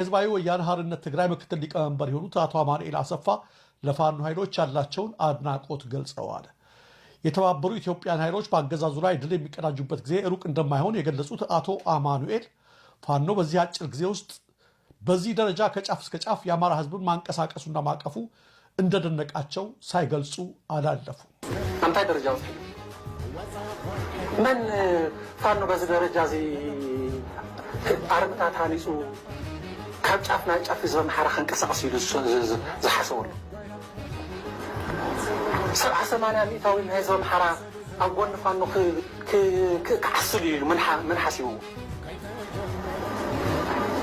ህዝባዊ ወያነ ሓርነት ትግራይ ምክትል ሊቀመንበር የሆኑት አቶ አማኑኤል አሰፋ ለፋኖ ኃይሎች ያላቸውን አድናቆት ገልጸዋል። የተባበሩ ኢትዮጵያን ኃይሎች በአገዛዙ ላይ ድል የሚቀዳጁበት ጊዜ ሩቅ እንደማይሆን የገለጹት አቶ አማኑኤል ፋኖ በዚህ አጭር ጊዜ ውስጥ በዚህ ደረጃ ከጫፍ እስከ ጫፍ የአማራ ህዝብን ማንቀሳቀሱና ማቀፉ እንደደነቃቸው ሳይገልጹ አላለፉ። አንታይ ደረጃ ውስጥ ምን ፋኖ በዚህ ደረጃ አርምታ ታኒጹ ካብ ጫፍ ናብ ጫፍ ህዝቢ ኣምሓራ ክንቀሳቀስ ኢሉ ዝሓሰበሉ 70-80 ሚእታዊ ህዝቢ ኣምሓራ ኣብ ጎኒ ፋኖ ክዓስሉ ኢሉ ምን ሓሲቡ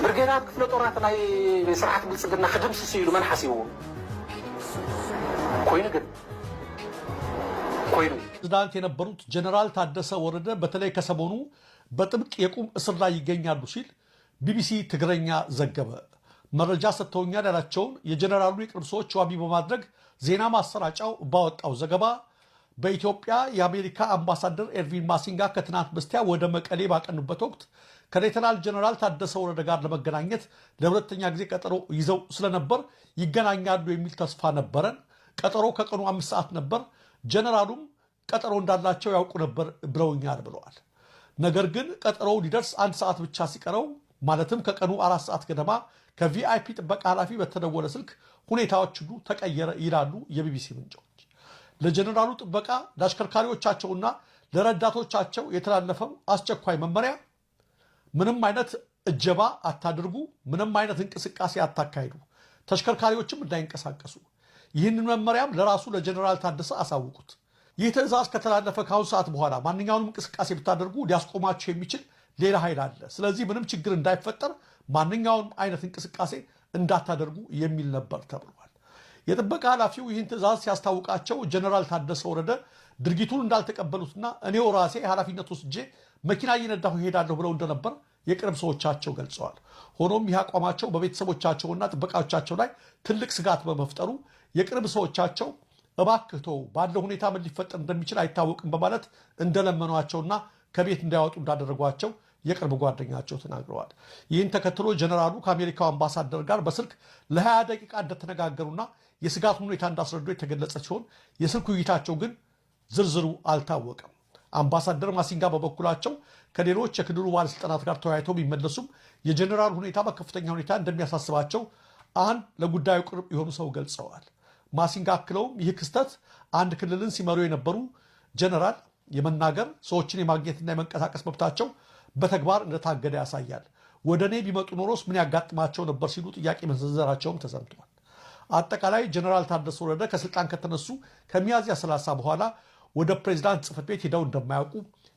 ብርጌዳት ክፍለ ጦራት ናይ ስርዓት ብልፅግና ክድምስሱ ኢሉ መን ሓሲቡ ኮይኑ ፕሬዝዳንት የነበሩት ጀነራል ታደሰ ወረደ በተለይ ከሰሞኑ በጥብቅ የቁም እስር ላይ ይገኛሉ ሲል ቢቢሲ ትግረኛ ዘገበ። መረጃ ሰጥተውኛል ያላቸውን የጀነራሉ የቅርብ ሰዎች ዋቢ በማድረግ ዜና ማሰራጫው ባወጣው ዘገባ በኢትዮጵያ የአሜሪካ አምባሳደር ኤርቪን ማሲንጋ ከትናንት በስቲያ ወደ መቀሌ ባቀኑበት ወቅት ከሌተናል ጀነራል ታደሰ ወረደ ጋር ለመገናኘት ለሁለተኛ ጊዜ ቀጠሮ ይዘው ስለነበር ይገናኛሉ የሚል ተስፋ ነበረን። ቀጠሮ ከቀኑ 5 ሰዓት ነበር። ጀነራሉም ቀጠሮ እንዳላቸው ያውቁ ነበር ብለውኛል ብለዋል። ነገር ግን ቀጠሮው ሊደርስ 1 ሰዓት ብቻ ሲቀረው ማለትም ከቀኑ 4 ሰዓት ገደማ ከቪአይፒ ጥበቃ ኃላፊ በተደወለ ስልክ ሁኔታዎች ሁሉ ተቀየረ ይላሉ የቢቢሲ ምንጮች። ለጀነራሉ ጥበቃ ለአሽከርካሪዎቻቸውና ለረዳቶቻቸው የተላለፈው አስቸኳይ መመሪያ ምንም አይነት እጀባ አታድርጉ፣ ምንም አይነት እንቅስቃሴ አታካሂዱ፣ ተሽከርካሪዎችም እንዳይንቀሳቀሱ። ይህንን መመሪያም ለራሱ ለጀነራል ታደሰ አሳውቁት። ይህ ትዕዛዝ ከተላለፈ ከአሁን ሰዓት በኋላ ማንኛውንም እንቅስቃሴ ብታደርጉ ሊያስቆማቸው የሚችል ሌላ ኃይል አለ። ስለዚህ ምንም ችግር እንዳይፈጠር ማንኛውንም አይነት እንቅስቃሴ እንዳታደርጉ የሚል ነበር ተብሏል። የጥበቃ ኃላፊው ይህን ትዕዛዝ ሲያስታውቃቸው ጀነራል ታደሰ ወረደ ድርጊቱን እንዳልተቀበሉትና እኔው ራሴ ኃላፊነት ወስጄ መኪና እየነዳሁ እሄዳለሁ ብለው እንደነበር የቅርብ ሰዎቻቸው ገልጸዋል። ሆኖም ይህ አቋማቸው በቤተሰቦቻቸውና ጥበቃዎቻቸው ላይ ትልቅ ስጋት በመፍጠሩ የቅርብ ሰዎቻቸው እባክህ ተው፣ ባለው ሁኔታ ምን ሊፈጠር እንደሚችል አይታወቅም በማለት እንደለመኗቸውና ከቤት እንዳያወጡ እንዳደረጓቸው የቅርብ ጓደኛቸው ተናግረዋል። ይህን ተከትሎ ጀነራሉ ከአሜሪካው አምባሳደር ጋር በስልክ ለ20 ደቂቃ እንደተነጋገሩና የስጋቱን ሁኔታ እንዳስረዱ የተገለጸ ሲሆን የስልክ ውይይታቸው ግን ዝርዝሩ አልታወቀም። አምባሳደር ማሲንጋ በበኩላቸው ከሌሎች የክልሉ ባለስልጣናት ጋር ተወያይተው ቢመለሱም የጀነራል ሁኔታ በከፍተኛ ሁኔታ እንደሚያሳስባቸው አንድ ለጉዳዩ ቅርብ የሆኑ ሰው ገልጸዋል። ማሲንጋ አክለውም ይህ ክስተት አንድ ክልልን ሲመሩ የነበሩ ጀነራል የመናገር ሰዎችን የማግኘትና የመንቀሳቀስ መብታቸው በተግባር እንደታገደ ያሳያል። ወደ እኔ ቢመጡ ኖሮስ ምን ያጋጥማቸው ነበር ሲሉ ጥያቄ መሰንዘራቸውም ተሰምተዋል። አጠቃላይ ጀነራል ታደሰ ወረደ ከስልጣን ከተነሱ ከሚያዝያ 30 በኋላ ወደ ፕሬዝዳንት ጽሕፈት ቤት ሄደው እንደማያውቁ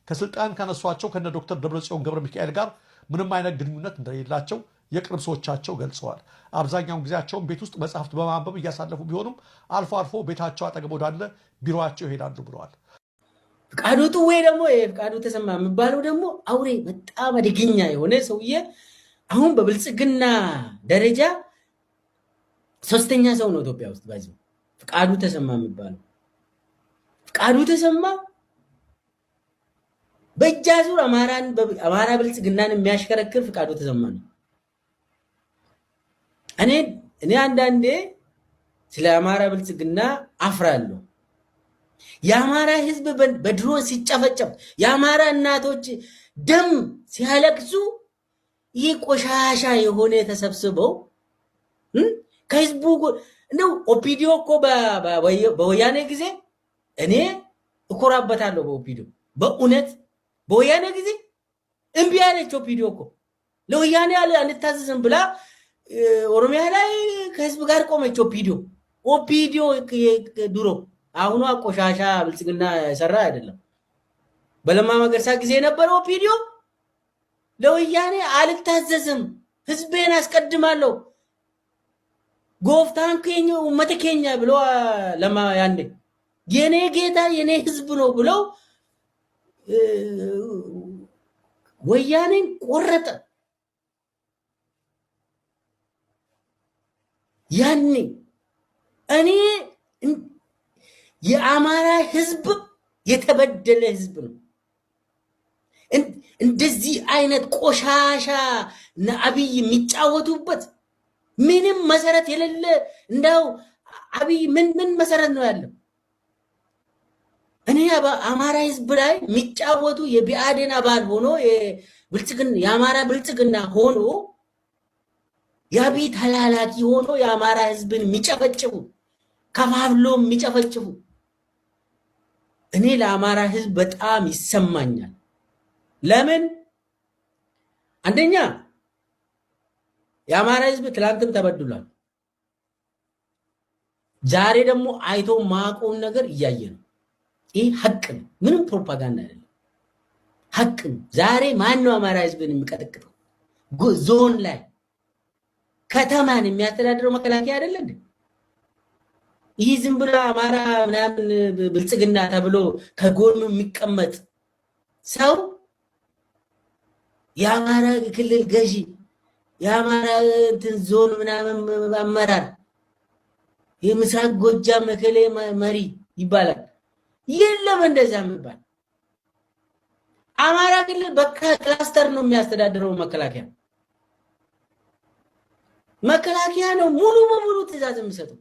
ከስልጣን ካነሷቸው ከነ ዶክተር ደብረጽዮን ገብረ ሚካኤል ጋር ምንም አይነት ግንኙነት እንደሌላቸው የቅርብ ሰዎቻቸው ገልጸዋል። አብዛኛውን ጊዜያቸውን ቤት ውስጥ መጽሐፍት በማንበብ እያሳለፉ ቢሆኑም አልፎ አልፎ ቤታቸው አጠገብ ወዳለ ቢሮቸው ይሄዳሉ ብለዋል። ፍቃዱ ጥዌ ደግሞ ፍቃዱ ተሰማ የሚባለው ደግሞ አውሬ በጣም አደገኛ የሆነ ሰውዬ አሁን በብልጽግና ደረጃ 3ኛ ሰው ነው ኢትዮጵያ ውስጥ ባይዘው ፍቃዱ ተሰማ የሚባለው። ፍቃዱ ተሰማ በእጃዙር አማራ ብልጽግናን የሚያሽከረክር ፍቃዱ ተሰማ ነው። እኔ አንዳንዴ ስለ አማራ ብልጽግና አፍራለሁ። የአማራ ህዝብ በድሮ ሲጨፈጨፍ የአማራ እናቶች ደም ሲያለቅሱ ይህ ቆሻሻ የሆነ ተሰብስበው ከህዝቡ ነው። ኦፒዲዮ እኮ በወያኔ ጊዜ እኔ እኮራበታለሁ። በኦፒዲዮ በእውነት በወያኔ ጊዜ እምቢ ያለች ኦፒዲዮ እኮ ለወያኔ አንታዘዝም ብላ ኦሮሚያ ላይ ከህዝብ ጋር ቆመች። ኦፒዲዮ ድሮ አሁኗ ቆሻሻ ብልጽግና ሰራ አይደለም። በለማ መገርሳ ጊዜ የነበረው ኦፒዲዮ ለወያኔ አልታዘዝም፣ ህዝቤን አስቀድማለሁ፣ ጎፍታን ከኛ ኡመተ ከኛ ብሎ ለማ ያኔ የኔ ጌታ የኔ ህዝብ ነው ብለው ወያኔን ቆረጠ። ያኔ እኔ የአማራ ህዝብ የተበደለ ህዝብ ነው። እንደዚህ አይነት ቆሻሻ አብይ የሚጫወቱበት ምንም መሰረት የሌለ እንዳው አብይ ምን መሰረት ነው ያለው? እኔ በአማራ ህዝብ ላይ የሚጫወቱ የቢአዴን አባል ሆኖ የአማራ ብልጽግና ሆኖ የአብይ ተላላኪ ሆኖ የአማራ ህዝብን የሚጨፈጭፉ ከፋፍሎ የሚጨፈጭፉ እኔ ለአማራ ህዝብ በጣም ይሰማኛል። ለምን? አንደኛ የአማራ ህዝብ ትላንትም ተበድሏል። ዛሬ ደግሞ አይቶ ማቆም ነገር እያየ ነው። ይህ ሀቅ ነው። ምንም ፕሮፓጋንዳ አይደለም፣ ሀቅ ነው። ዛሬ ማን ነው አማራ ህዝብን የሚቀጠቅጠው? ዞን ላይ ከተማን የሚያስተዳድረው መከላከያ አይደለም እንዴ? ይህ ዝም ብሎ አማራ ምናምን ብልጽግና ተብሎ ከጎኑ የሚቀመጥ ሰው የአማራ ክልል ገዢ የአማራ እንትን ዞን ምናምን አመራር የምስራቅ ጎጃም መከሌ መሪ ይባላል። የለም እንደዛ የሚባል። አማራ ክልል በክላስተር ነው የሚያስተዳድረው መከላከያ ነው ሙሉ በሙሉ ትዕዛዝ የሚሰጠው።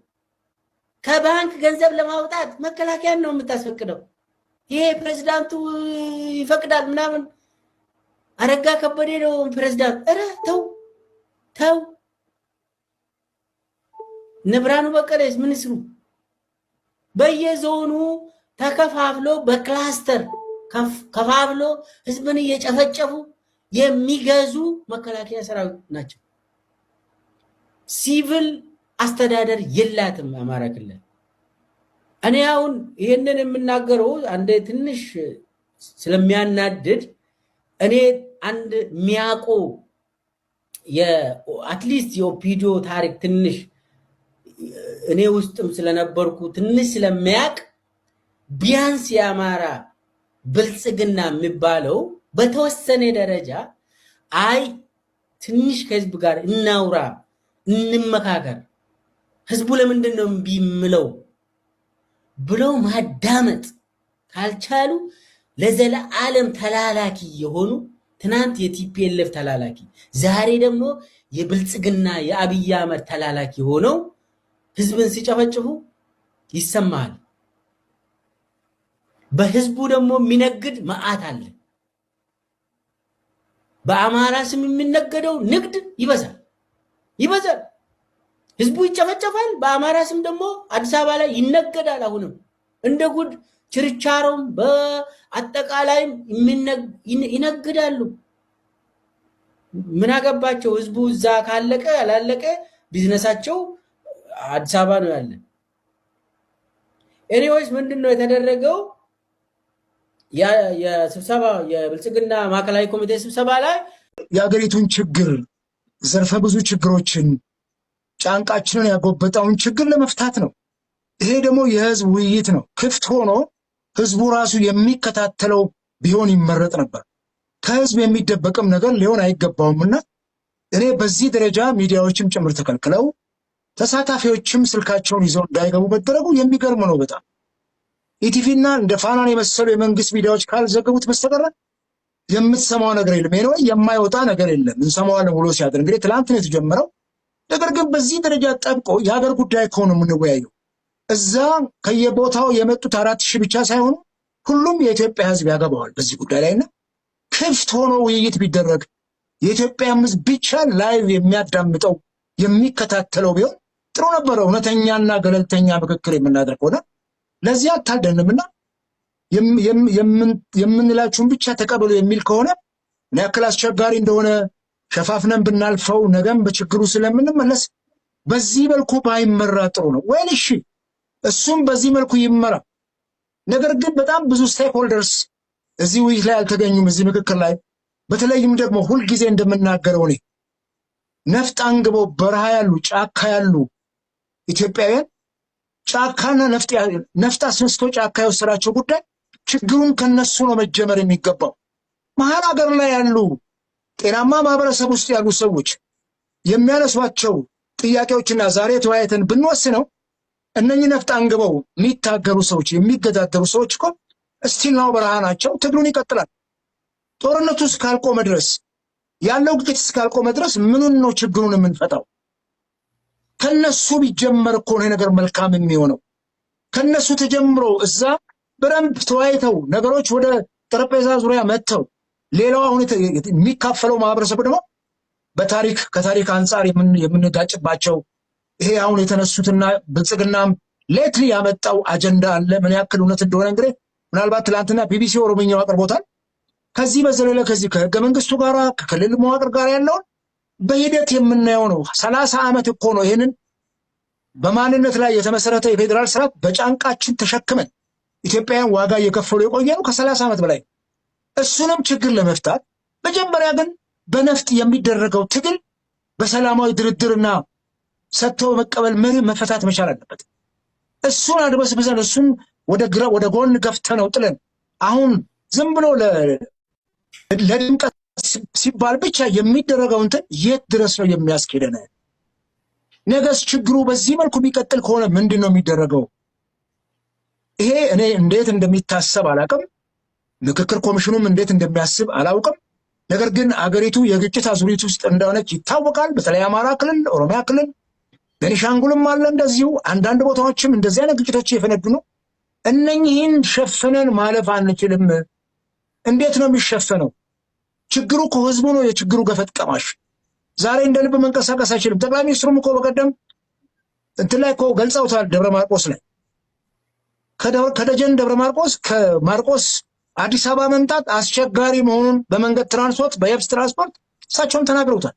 ከባንክ ገንዘብ ለማውጣት መከላከያን ነው የምታስፈቅደው። ይሄ ፕሬዝዳንቱ ይፈቅዳል ምናምን። አረጋ ከበደ ነው ፕሬዝዳንት። ኧረ ተው። ንብራኑ በቀለስ ምን ይስሩ? በየዞኑ ተከፋፍሎ በክላስተር ከፋፍሎ ህዝብን እየጨፈጨፉ የሚገዙ መከላከያ ሰራዊት ናቸው። ሲቪል አስተዳደር የላትም አማራ ክልል። እኔ አሁን ይሄንን የምናገረው አንድ ትንሽ ስለሚያናድድ እኔ አንድ ሚያቆ አትሊስት የኦፒዲዮ ታሪክ ትንሽ እኔ ውስጥም ስለነበርኩ ትንሽ ስለሚያቅ ቢያንስ የአማራ ብልጽግና የሚባለው በተወሰነ ደረጃ አይ ትንሽ ከህዝብ ጋር እናውራ እንመካከር፣ ህዝቡ ለምንድን ነው እምቢ የምለው ብለው ማዳመጥ ካልቻሉ ለዘለዓለም ተላላኪ የሆኑ ትናንት የቲፒኤልኤፍ ተላላኪ ዛሬ ደግሞ የብልጽግና የአብይ አህመድ ተላላኪ ሆነው ህዝብን ሲጨፈጭፉ ይሰማል። በህዝቡ ደግሞ የሚነግድ መዓት አለ። በአማራ ስም የሚነገደው ንግድ ይበዛል። ህዝቡ ይጨፈጨፋል። በአማራ ስም ደግሞ አዲስ አበባ ላይ ይነገዳል። አሁንም እንደ ጉድ ችርቻሮም በአጠቃላይም ይነግዳሉ። ምን አገባቸው? ህዝቡ እዛ ካለቀ ያላለቀ ቢዝነሳቸው አዲስ አበባ ነው ያለ። ኤኒዌይስ ምንድነው የተደረገው? የስብሰባ የብልጽግና ማዕከላዊ ኮሚቴ ስብሰባ ላይ የሀገሪቱን ችግር ዘርፈ ብዙ ችግሮችን ጫንቃችንን ያጎበጠውን ችግር ለመፍታት ነው። ይሄ ደግሞ የህዝብ ውይይት ነው። ክፍት ሆኖ ህዝቡ ራሱ የሚከታተለው ቢሆን ይመረጥ ነበር። ከህዝብ የሚደበቅም ነገር ሊሆን አይገባውምና እኔ በዚህ ደረጃ ሚዲያዎችም ጭምር ተከልክለው ተሳታፊዎችም ስልካቸውን ይዘው እንዳይገቡ መደረጉ የሚገርም ነው በጣም። ኢቲቪና እንደ ፋናን የመሰሉ የመንግስት ሚዲያዎች ካልዘገቡት በስተቀር የምትሰማው ነገር የለም። ይሄ ነው የማይወጣ ነገር የለም። እንሰማዋለን ብሎ ሲያደር እንግዲህ ትላንት ነው የተጀመረው። ነገር ግን በዚህ ደረጃ ጠብቆ የሀገር ጉዳይ ከሆነ የምንወያየው እዛ ከየቦታው የመጡት 4000 ብቻ ሳይሆኑ ሁሉም የኢትዮጵያ ህዝብ ያገባዋል በዚህ ጉዳይ ላይና ክፍት ሆኖ ውይይት ቢደረግ የኢትዮጵያ ህዝብ ብቻ ላይቭ የሚያዳምጠው የሚከታተለው ቢሆን ጥሩ ነበረ። እውነተኛና ገለልተኛ ምክክር የምናደርግ ሆነ ለዚህ አታደንምና የምንላችሁን ብቻ ተቀበሉ የሚል ከሆነ ምን ያክል አስቸጋሪ እንደሆነ ሸፋፍነን ብናልፈው ነገም በችግሩ ስለምንመለስ በዚህ መልኩ ባይመራ ጥሩ ነው ወይ? እሺ እሱም በዚህ መልኩ ይመራ። ነገር ግን በጣም ብዙ ስቴክሆልደርስ እዚህ ውይይት ላይ አልተገኙም። እዚህ ምክክር ላይ በተለይም ደግሞ ሁልጊዜ እንደምናገረው እኔ ነፍጥ አንግበው በረሃ ያሉ ጫካ ያሉ ኢትዮጵያውያን ጫካና ነፍጥ አስነስቶ ጫካ የወሰዳቸው ጉዳይ ችግሩን ከነሱ ነው መጀመር የሚገባው። መሀል ሀገር ላይ ያሉ ጤናማ ማህበረሰብ ውስጥ ያሉ ሰዎች የሚያነሷቸው ጥያቄዎችና ዛሬ ተወያይተን ብንወስነው እነኚህ ነፍጥ አንግበው የሚታገሩ ሰዎች የሚገዳደሩ ሰዎች እኮ እስቲል ነው በረሃ ናቸው። ትግሉን ይቀጥላል። ጦርነቱ እስካልቆመ ድረስ ያለው ግጭት እስካልቆመ ድረስ ምኑን ነው ችግሩን የምንፈታው? ከነሱ ቢጀመር እኮ ነው ነገር መልካም የሚሆነው። ከነሱ ተጀምሮ እዛ በደንብ ተወያይተው ነገሮች ወደ ጠረጴዛ ዙሪያ መጥተው ሌላው አሁን የሚካፈለው ማህበረሰብ ደግሞ ከታሪክ አንጻር የምንጋጭባቸው ይሄ አሁን የተነሱትና ብልጽግናም ሌትሊ ያመጣው አጀንዳ አለ። ምን ያክል እውነት እንደሆነ እንግዲህ ምናልባት ትላንትና ቢቢሲ ኦሮምኛው አቅርቦታል። ከዚህ በዘለለ ከዚህ ከህገ መንግስቱ ጋር ከክልል መዋቅር ጋር ያለውን በሂደት የምናየው ነው። 30 ዓመት እኮ ነው ይህንን በማንነት ላይ የተመሰረተ የፌዴራል ስርዓት በጫንቃችን ተሸክመን ኢትዮጵያውያን ዋጋ እየከፈሉ የቆየ ነው ከ30 ዓመት በላይ። እሱንም ችግር ለመፍታት መጀመሪያ ግን በነፍጥ የሚደረገው ትግል በሰላማዊ ድርድርና ሰጥቶ መቀበል መርህ መፈታት መቻል አለበት። እሱን አድበስብሰን እሱን ወደ ጎን ገፍተነው ጥለን አሁን ዝም ብሎ ለድምቀት ሲባል ብቻ የሚደረገው እንትን የት ድረስ ነው የሚያስኬደን? ነገስ ችግሩ በዚህ መልኩ የሚቀጥል ከሆነ ምንድን ነው የሚደረገው? ይሄ እኔ እንዴት እንደሚታሰብ አላውቅም። ምክክር ኮሚሽኑም እንዴት እንደሚያስብ አላውቅም። ነገር ግን አገሪቱ የግጭት አዙሪት ውስጥ እንደሆነች ይታወቃል። በተለይ አማራ ክልል፣ ኦሮሚያ ክልል፣ ቤኒሻንጉልም አለ እንደዚሁ። አንዳንድ ቦታዎችም እንደዚህ አይነት ግጭቶች እየፈነዱ ነው። እነኚህን ሸፍነን ማለፍ አንችልም። እንዴት ነው የሚሸፈነው? ችግሩ ከህዝቡ ነው። የችግሩ ገፈት ቀማሽ ዛሬ እንደ ልብ መንቀሳቀስ አይችልም። ጠቅላይ ሚኒስትሩም እኮ በቀደም እንትን ላይ እኮ ገልጸውታል። ደብረ ማርቆስ ላይ ከደጀን ደብረ ማርቆስ ከማርቆስ አዲስ አበባ መምጣት አስቸጋሪ መሆኑን በመንገድ ትራንስፖርት፣ በየብስ ትራንስፖርት እሳቸውም ተናግረውታል።